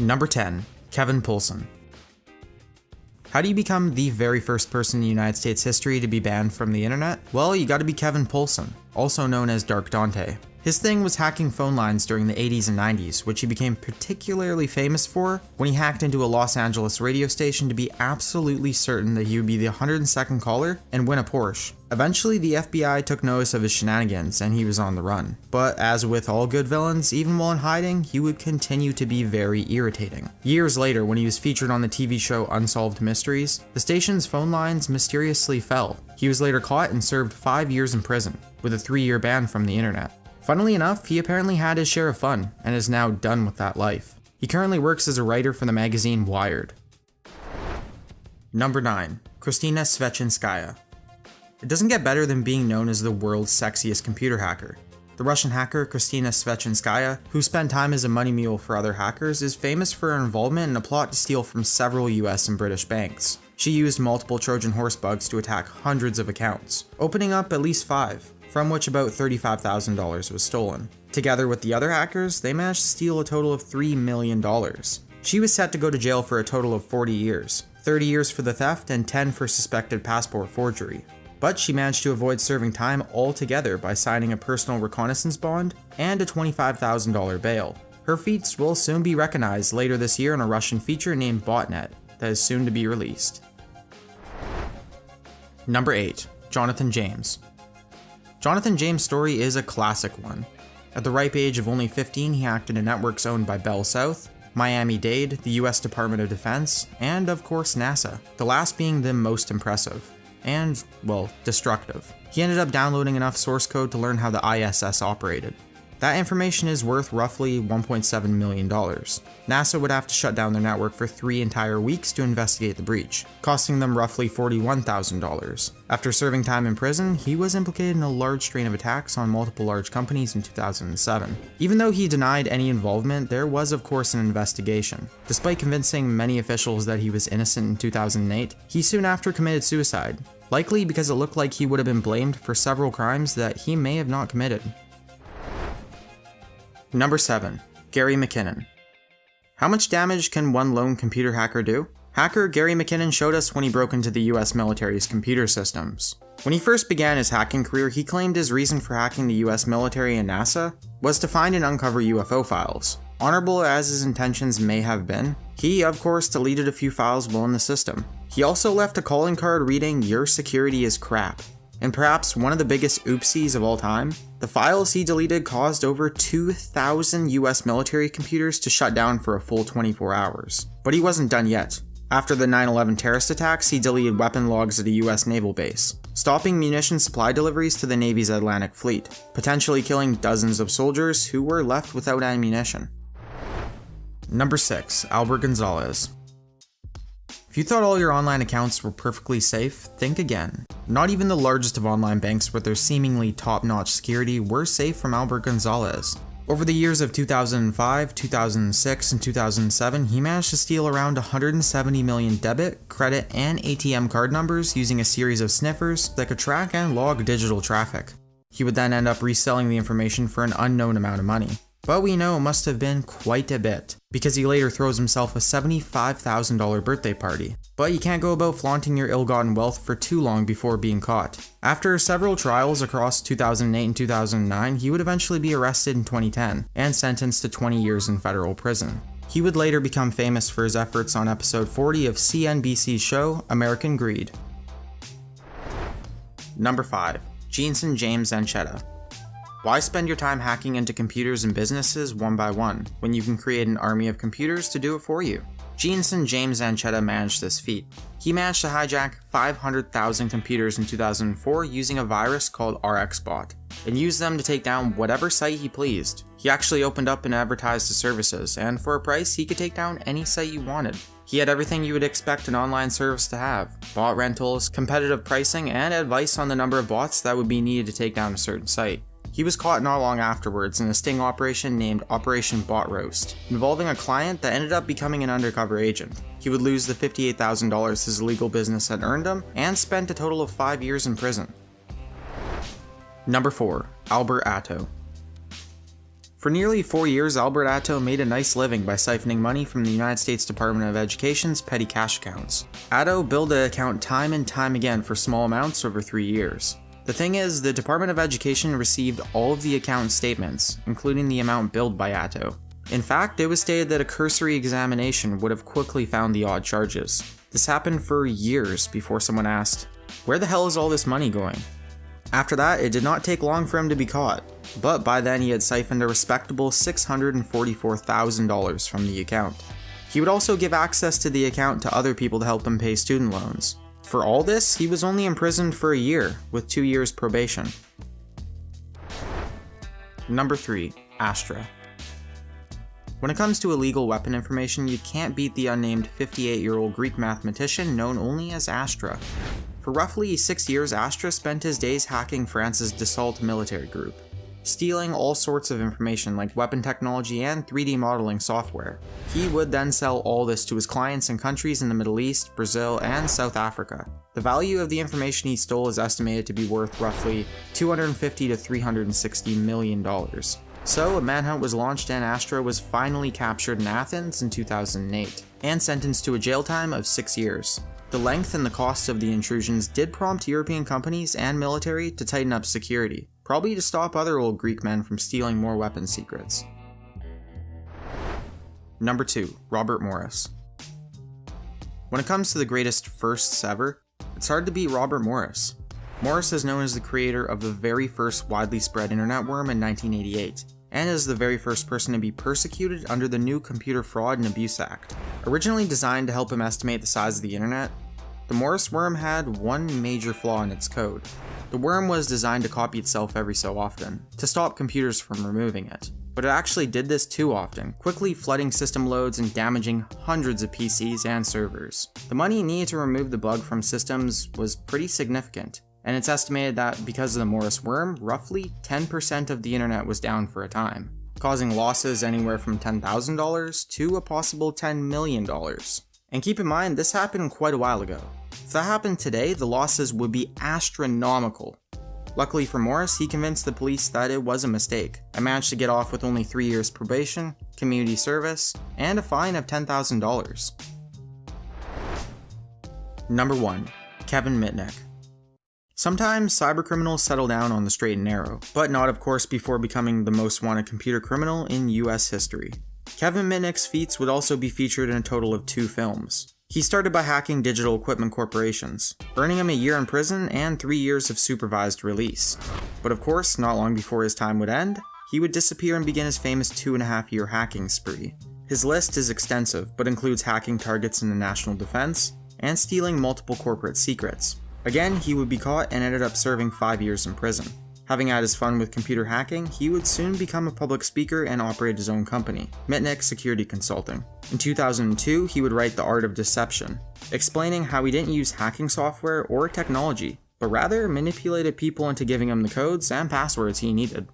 Number 10. Kevin Poulsen. How do you become the very first person in United States history to be banned from the internet? Well, you gotta be Kevin Poulsen, also known as Dark Dante. His thing was hacking phone lines during the 80s and 90s, which he became particularly famous for when he hacked into a Los Angeles radio station to be absolutely certain that he would be the 102nd caller and win a Porsche. Eventually, the FBI took notice of his shenanigans and he was on the run. But as with all good villains, even while in hiding, he would continue to be very irritating. Years later, when he was featured on the TV show Unsolved Mysteries, the station's phone lines mysteriously fell. He was later caught and served 5 years in prison, with a 3-year ban from the internet. Funnily enough, he apparently had his share of fun, and is now done with that life. He currently works as a writer for the magazine Wired. Number 9. Kristina Svechinskaya. It doesn't get better than being known as the world's sexiest computer hacker. The Russian hacker Kristina Svechinskaya, who spent time as a money mule for other hackers, is famous for her involvement in a plot to steal from several US and British banks. She used multiple Trojan horse bugs to attack hundreds of accounts, opening up at least 5. From which about $35,000 was stolen. Together with the other hackers, they managed to steal a total of $3 million. She was set to go to jail for a total of 40 years, 30 years for the theft and 10 for suspected passport forgery. But she managed to avoid serving time altogether by signing a personal reconnaissance bond and a $25,000 bail. Her feats will soon be recognized later this year in a Russian feature named Botnet that is soon to be released. Number 8. Jonathan James. Jonathan James' story is a classic one. At the ripe age of only 15, he hacked into networks owned by Bell South, Miami-Dade, the US Department of Defense, and of course NASA, the last being the most impressive, and, well, destructive. He ended up downloading enough source code to learn how the ISS operated. That information is worth roughly $1.7 million. NASA would have to shut down their network for 3 entire weeks to investigate the breach, costing them roughly $41,000. After serving time in prison, he was implicated in a large string of attacks on multiple large companies in 2007. Even though he denied any involvement, there was of course an investigation. Despite convincing many officials that he was innocent in 2008, he soon after committed suicide, likely because it looked like he would have been blamed for several crimes that he may have not committed. Number 7. Gary McKinnon. How much damage can one lone computer hacker do? Hacker Gary McKinnon showed us when he broke into the US military's computer systems. When he first began his hacking career, he claimed his reason for hacking the US military and NASA was to find and uncover UFO files. Honorable as his intentions may have been, he of course deleted a few files while in the system. He also left a calling card reading, "Your security is crap." And perhaps one of the biggest oopsies of all time, the files he deleted caused over 2,000 US military computers to shut down for a full 24 hours. But he wasn't done yet. After the 9/11 terrorist attacks, he deleted weapon logs at a US naval base, stopping munition supply deliveries to the Navy's Atlantic Fleet, potentially killing dozens of soldiers who were left without ammunition. Number 6. Albert Gonzalez. If you thought all your online accounts were perfectly safe, think again. Not even the largest of online banks with their seemingly top-notch security were safe from Albert Gonzalez. Over the years of 2005, 2006, and 2007, he managed to steal around 170 million debit, credit, and ATM card numbers using a series of sniffers that could track and log digital traffic. He would then end up reselling the information for an unknown amount of money. But we know it must have been quite a bit, because he later throws himself a $75,000 birthday party. But you can't go about flaunting your ill-gotten wealth for too long before being caught. After several trials across 2008 and 2009, he would eventually be arrested in 2010, and sentenced to 20 years in federal prison. He would later become famous for his efforts on episode 40 of CNBC's show, American Greed. Number 5. Jeanson James Anchetta. Why spend your time hacking into computers and businesses one by one, when you can create an army of computers to do it for you? Jeanson James Anchetta managed this feat. He managed to hijack 500,000 computers in 2004 using a virus called RxBot, and used them to take down whatever site he pleased. He actually opened up and advertised his services, and for a price he could take down any site you wanted. He had everything you would expect an online service to have: bot rentals, competitive pricing, and advice on the number of bots that would be needed to take down a certain site. He was caught not long afterwards in a sting operation named Operation Bot Roast, involving a client that ended up becoming an undercover agent. He would lose the $58,000 his illegal business had earned him, and spent a total of 5 years in prison. Number 4. Albert Atto. For nearly 4 years, Albert Atto made a nice living by siphoning money from the United States Department of Education's petty cash accounts. Atto billed the account time and time again for small amounts over 3 years. The thing is, the Department of Education received all of the account statements, including the amount billed by Atto. In fact, it was stated that a cursory examination would have quickly found the odd charges. This happened for years before someone asked, "Where the hell is all this money going?" After that, it did not take long for him to be caught, but by then he had siphoned a respectable $644,000 from the account. He would also give access to the account to other people to help them pay student loans. For all this, he was only imprisoned for a year, with 2 years probation. Number 3. Astra. When it comes to illegal weapon information, you can't beat the unnamed 58-year-old Greek mathematician known only as Astra. For roughly 6 years, Astra spent his days hacking France's Dassault military group, stealing all sorts of information like weapon technology and 3D modeling software. He would then sell all this to his clients in countries in the Middle East, Brazil, and South Africa. The value of the information he stole is estimated to be worth roughly $250 to $360 million. So a manhunt was launched and Astra was finally captured in Athens in 2008, and sentenced to a jail time of 6 years. The length and the cost of the intrusions did prompt European companies and military to tighten up security, probably to stop other old Greek men from stealing more weapon secrets. Number 2. Robert Morris. When it comes to the greatest firsts ever, it's hard to beat Robert Morris. Morris is known as the creator of the very first widely spread internet worm in 1988, and is the very first person to be persecuted under the new Computer Fraud and Abuse Act. Originally designed to help him estimate the size of the internet, the Morris worm had one major flaw in its code. The worm was designed to copy itself every so often, to stop computers from removing it. But it actually did this too often, quickly flooding system loads and damaging hundreds of PCs and servers. The money needed to remove the bug from systems was pretty significant, and it's estimated that because of the Morris worm, roughly 10% of the internet was down for a time, causing losses anywhere from $10,000 to a possible $10 million. And keep in mind, this happened quite a while ago. If that happened today, the losses would be astronomical. Luckily for Morris, he convinced the police that it was a mistake, and managed to get off with only 3 years probation, community service, and a fine of $10,000. Number 1. Kevin Mitnick. Sometimes cybercriminals settle down on the straight and narrow, but not of course before becoming the most wanted computer criminal in US history. Kevin Mitnick's feats would also be featured in a total of 2 films. He started by hacking digital equipment corporations, earning him a year in prison and 3 years of supervised release. But of course, not long before his time would end, he would disappear and begin his famous 2.5-year hacking spree. His list is extensive, but includes hacking targets in the national defense and stealing multiple corporate secrets. Again, he would be caught and ended up serving 5 years in prison. Having had his fun with computer hacking, he would soon become a public speaker and operate his own company, Mitnick Security Consulting. In 2002, he would write The Art of Deception, explaining how he didn't use hacking software or technology, but rather manipulated people into giving him the codes and passwords he needed.